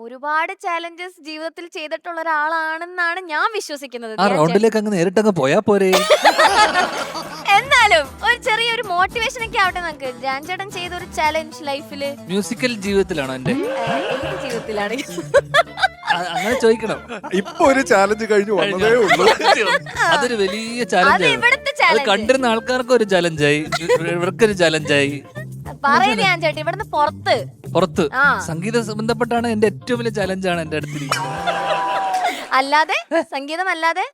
ഒരുപാട് ചാലഞ്ചസ് ജീവിതത്തിൽ ചെയ്തിട്ടുള്ള ഒരാളാണെന്നാണ് ഞാൻ വിശ്വസിക്കുന്നത്. ആ റൗണ്ടിലേക്ക് അങ്ങ് നേരിട്ടങ്ങ് പോയാ പോരെ. എന്നാലും ഒരു ചെറിയൊരു മോട്ടിവേഷൻ ഒക്കെ ആവട്ടെ നമുക്ക്. ധ്യാൻ ചേട്ടൻ ചെയ്ത ഒരു ചാലഞ്ച് ലൈഫില് മ്യൂസിക്കൽ ജീവിതത്തിലാണോ എന്റെ? ഏത് ജീവിതത്തിലാണ്? അങ്ങനെ ചോദിക്കണം. ഇപ്പൊ ഒരു ചാലഞ്ച് കഴിഞ്ഞു വന്നതേ ഉള്ളൂ. അതൊരു വലിയ അത് ചാലഞ്ച്. ഇവിടുത്തെ അത് ചാലഞ്ച് കണ്ടിരുന്ന ആൾക്കാർക്ക് ഒരു ചാലഞ്ചായി, ഇവർക്കൊരു ചാലഞ്ചായി. പറയുന്നത് ഞാൻ ചേട്ടാ ഇവിടുന്ന് പുറത്ത് ആ. സംഗീത സംബന്ധപ്പെട്ടാണ് എന്റെ ഏറ്റവും വലിയ ചാലഞ്ചാണ് എന്റെ അടുത്തിരിക്കുന്നത്. അല്ലാതെ സംഗീതം അല്ലാതെ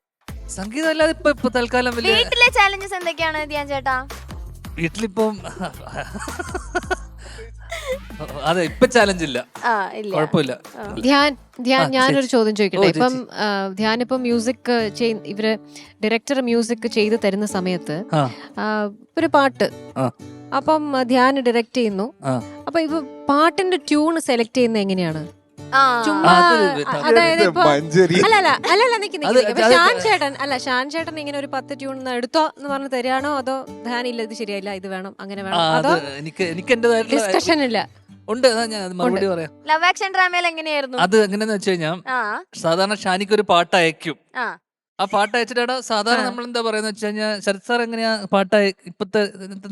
സംഗീതം അല്ലാതെ ഇപ്പൊ തൽക്കാലം വലിയ വീട്ടിലെ ചാലഞ്ചസ് എന്തൊക്കെയാണ് ധ്യാൻ ചേട്ടാ? വീട്ടിലിപ്പം അതെ ഇപ്പൊ ചാലഞ്ച് ഇല്ല, കുഴപ്പമില്ല. ധ്യാൻ ഞാനൊരു ചോദ്യം ചോദിക്കട്ടെ. ഇപ്പം ധ്യാൻ ഇപ്പം മ്യൂസിക് ഇവര് ഡയറക്ടർ മ്യൂസിക് ചെയ്ത് തരുന്ന സമയത്ത് ഒരു പാട്ട് അപ്പം ധ്യാൻ ഡയറക്ട് ചെയ്യുന്നു. അപ്പൊ ഇപ്പൊ പാട്ടിന്റെ ട്യൂൺ സെലക്ട് ചെയ്യുന്നത് എങ്ങനെയാണ്? ചുമ്മാ അതായത് ഇപ്പൊ അല്ലല്ല നിക്ക് ഷാൻ ചേട്ടൻ ഇങ്ങനെ ഒരു 10 ട്യൂൺ എടുത്തോ എന്ന് പറഞ്ഞ് തരികയാണോ, അതോ ധ്യാൻ ഇല്ല ഇത് ശരിയായില്ല ഇത് വേണം അങ്ങനെ വേണം, അതോ എനിക്ക് ഡിസ്കഷൻ ഇല്ല? ഉണ്ട്, ഞാൻ മറുപടി പറയാം. ലവ് ആക്ഷൻ ഡ്രാമയിൽ എങ്ങനെയായിരുന്നു അത് എങ്ങനെയാന്ന് വെച്ച് കഴിഞ്ഞാൽ സാധാരണ ഷാനിക്ക് ഒരു പാട്ട് അയക്കും. ആ പാട്ട് അയച്ചിട്ടാ സാധാരണ നമ്മൾ എന്താ പറയുന്ന വെച്ച് കഴിഞ്ഞാൽ ശരത് സാർ എങ്ങനെയാ പാട്ട് ഇപ്പത്തെ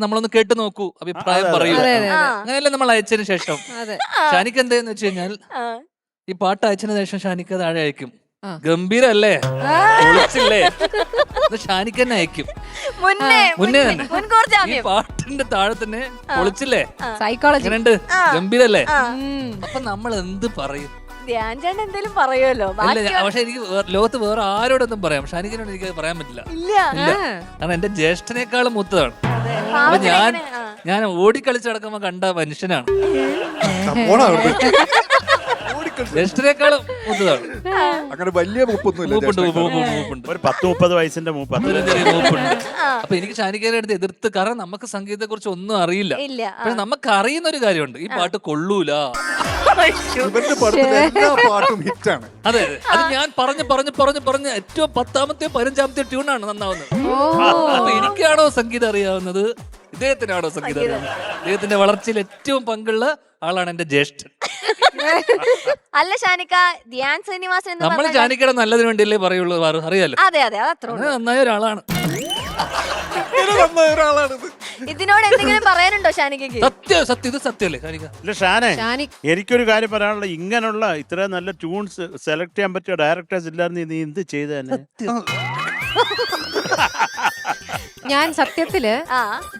നമ്മളൊന്ന് കേട്ട് നോക്കൂ, അഭിപ്രായം പറയൂ, അങ്ങനെയല്ലേ നമ്മൾ അയച്ചതിന് ശേഷം. ഷാനിക്ക് എന്താന്ന് വെച്ച് കഴിഞ്ഞാൽ ഈ പാട്ട് അയച്ചതിന് ശേഷം ഷാനിക്ക് താഴെ അയക്കും, ഗംഭീരല്ലേ പൊളിച്ചില്ലേ, ഷാനിക്ക് തന്നെ അയക്കും മുന്നേ തന്നെ. ഈ പാട്ടിന്റെ താഴെ തന്നെ പൊളിച്ചില്ലേ, സൈക്കോളജി ഗംഭീരല്ലേ. അപ്പൊ നമ്മൾ എന്ത് പറയും? ധ്യാൻ ചേട്ടൻ എന്തേലും പറയുമല്ലോ. പക്ഷെ എനിക്ക് ലോകത്ത് വേറെ ആരോടൊന്നും പറയാം, ഷാനിക്കിനോട് എനിക്ക് പറയാൻ പറ്റില്ല. കാരണം എന്റെ ജ്യേഷ്ഠനേക്കാളും മൂത്തതാണ്. അപ്പൊ ഞാൻ ഓടിക്കളിച്ച് നടക്കുമ്പോ കണ്ട മനുഷ്യനാണ്, ജ്യേഷ്ഠനേക്കാളും മൂത്തതാണ്. അങ്ങനെ വലിയ മൂപ്പൊന്നുമില്ല, ഒരു 10-30 വയസ്സിന്റെ മൂപ്പുണ്ട്. അപ്പൊ എനിക്ക് ഷാനിക്കേനെ അടുത്ത് എതിർത്ത്, കാരണം നമുക്ക് സംഗീതത്തെ കുറിച്ച് ഒന്നും അറിയില്ല. പക്ഷെ നമുക്ക് അറിയുന്ന ഒരു കാര്യമുണ്ട്, ഈ പാട്ട് കൊള്ളൂല. ഇവരുടെ പടത്തിലെ എല്ലാ പാട്ടും ഹിറ്റാണ്. അതെ, അത് ഞാൻ പറഞ്ഞ് ഏറ്റവും 10ാമത്തെ 15ാമത്തെ ട്യൂണാണ് നന്നാവുന്നത്. അപ്പൊ എനിക്കാണോ സംഗീതം അറിയാവുന്നത്, ഇദ്ദേഹത്തിനാണോ സംഗീതം അറിയാവുന്നത്? ഇദ്ദേഹത്തിന്റെ വളർച്ചയിൽ ഏറ്റവും പങ്കുള്ള ആളാണ് എന്റെ ജ്യേഷ്ഠൻ. അല്ല ഷാനിക്ക, ധ്യാൻ ശ്രീനിവാസൻ നമ്മൾ ഷാനിക്കയുടെ നല്ലതിന് വേണ്ടിയല്ലേ പറയുള്ളൂ, അറിയാലോ. അതെ നന്നായ ഒരാളാണ്, ഇതിനോട് എന്തെങ്കിലും പറയാനുണ്ടോ ഷാനിക്കയ്ക്ക്? സത്യം ഇത് സത്യമല്ലേ ഷാനിക്ക? ഇല്ല ഷാനെ, എനിക്കൊരു കാര്യം പറയാനുള്ള, ഇങ്ങനെയുള്ള ഇത്ര നല്ല ട്യൂൺസ് സെലക്ട് ചെയ്യാൻ പറ്റിയ ഡയറക്ടേഴ്സ് ഇല്ലായിരുന്നു, നീ എന്ത് ചെയ്ത് തന്നെ? ഞാൻ സത്യത്തില്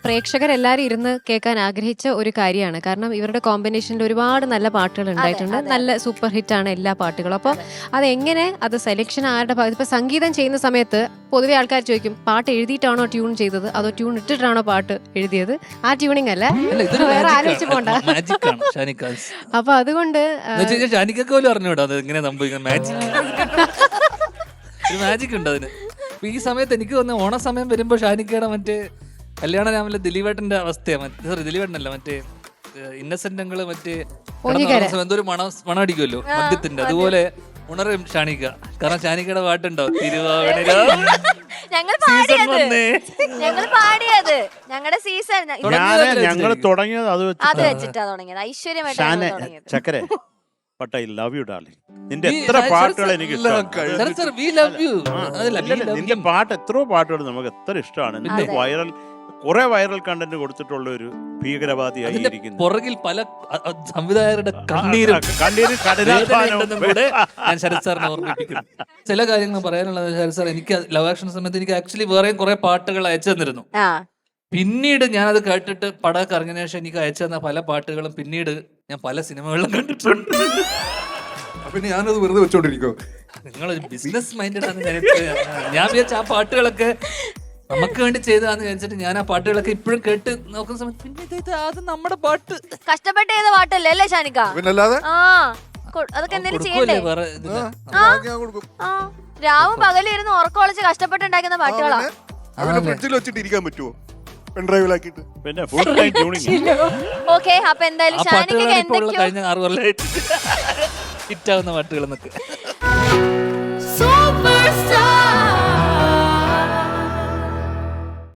പ്രേക്ഷകരെല്ലാരും ഇരുന്ന് കേൾക്കാൻ ആഗ്രഹിച്ച ഒരു കാര്യമാണ്. കാരണം ഇവരുടെ കോമ്പിനേഷനിൽ ഒരുപാട് നല്ല പാട്ടുകൾ ഉണ്ടായിട്ടുണ്ട്, നല്ല സൂപ്പർ ഹിറ്റ് ആണ് എല്ലാ പാട്ടുകളും. അപ്പൊ അതെങ്ങനെ അത് സെലക്ഷൻ ആരുടെ ഭാഗത്ത്? ഇപ്പൊ സംഗീതം ചെയ്യുന്ന സമയത്ത് പൊതുവെ ആൾക്കാർ ചോദിക്കും, പാട്ട് എഴുതിയിട്ടാണോ ട്യൂൺ ചെയ്തത് അതോ ട്യൂൺ ഇട്ടിട്ടാണോ പാട്ട് എഴുതിയത്? ആ ട്യൂണിങ് അല്ല, വേറെ ആലോചിച്ച് പോണ്ട. അപ്പൊ അതുകൊണ്ട് ഷാനിക്കൊക്കെ പോലും അറിഞ്ഞൂടാ അത് എങ്ങനെ സംഭവിക്കുന്നത്. മാജിക് ഉണ്ട് അതിന്. ഈ സമയത്ത് എനിക്ക് തോന്നുന്നു ഓണസമയം വരുമ്പോ ഷാനിക്കയുടെ മറ്റേ കല്യാണ രാമനിലെ ദിലീപേട്ടന്റെ അവസ്ഥയാണ്. സോറി, ദിലീപേട്ടനല്ല, മറ്റേ ഇന്നസെന്റ് അങ്കിള് മറ്റേ എന്തൊരു മണം അടിക്കുമല്ലോ മദ്യത്തിന്റെ, അതുപോലെ ഉണരും ഷാനിക്ക. കാരണം ഷാനിക്കയുടെ പാട്ടുണ്ടോ, തിരുവാവണിര ഞങ്ങൾ പാടിയത് ഞങ്ങളുടെ സീസൺ ഞങ്ങൾ തുടങ്ങിയത് അത് വെച്ചിട്ടാ തുടങ്ങിയത്, ഐശ്വര്യമായിട്ട് ചക്കരെ. But I love you, darling. നിന്റെ എത്ര പാട്ടുകൾ എനിക്ക് നിന്റെ പാട്ട് എത്രയോ പാട്ടുകൾ നമുക്ക് എത്ര ഇഷ്ടമാണ്. നിന്റെ കുറെ വൈറൽ കണ്ടന്റ് കൊടുത്തിട്ടുള്ള ഒരു ഭീകരവാദിയായി ഇരിക്കുന്നു. പുറകിൽ പല സംവിധായകരുടെ കണ്ണീരും ഞാൻ ശരത് സാറിനെ ഓർമ്മിപ്പിക്കുന്നു. ചില കാര്യങ്ങൾ പറയാനുള്ളത് ശരത് സാർ, എനിക്ക് ലവ് ആക്ഷൻ സമയത്ത് എനിക്ക് ആക്ച്വലി വേറെയും കുറെ പാട്ടുകൾ അയച്ചു തന്നിരുന്നു. പിന്നീട് ഞാനത് കേട്ടിട്ട് പടമൊക്കെ ഇറങ്ങിയ ശേഷം എനിക്ക് അയച്ചു തന്ന പല പാട്ടുകളും പിന്നീട് ഞാൻ പല സിനിമകളിലും കണ്ടിട്ടുണ്ട്. പിന്നെ ഞാനത് വെറുതെ വെച്ചോണ്ടിരിക്കോ? നിങ്ങളൊരു ബിസിനസ് മൈൻഡഡ് ആണ്. ഞാൻ വിചാരിച്ച ആ പാട്ടുകളൊക്കെ നമുക്ക് വേണ്ടി ചെയ്തതാന്ന് വിചാരിച്ചിട്ട് ഞാൻ ആ പാട്ടുകളൊക്കെ ഇപ്പോഴും കേട്ട് നോക്കുന്ന സമയത്ത് പിന്നെ അത് നമ്മുടെ പാട്ട് കഷ്ടപ്പെട്ട് ചെയ്ത പാട്ടല്ലേ അല്ലേ ഷാനിക്ക? പിന്നല്ലാതെ അതൊക്കെ എന്തെങ്കിലും ചെയ്യണ്ടേ? രാവും പകലും ഇരുന്ന് ഉറക്കം ഒളിച്ച് കഷ്ടപ്പെട്ടുണ്ടാക്കുന്ന പാട്ടുകളാ. ഫ്രിഡ്ജിൽ വെച്ചിട്ട് ഇരിക്കാൻ പറ്റുമോ? പെൺഡ്രൈവിലാക്കിട്ട്. ഓക്കെ, അപ്പൊ എന്തായാലും ഷാനിക്ക എന്തൊക്കെയോ കഴിഞ്ഞ 6 കൊല്ലമായിട്ട് ഹിറ്റാവുന്ന പാട്ടുകൾ എന്നൊക്കെ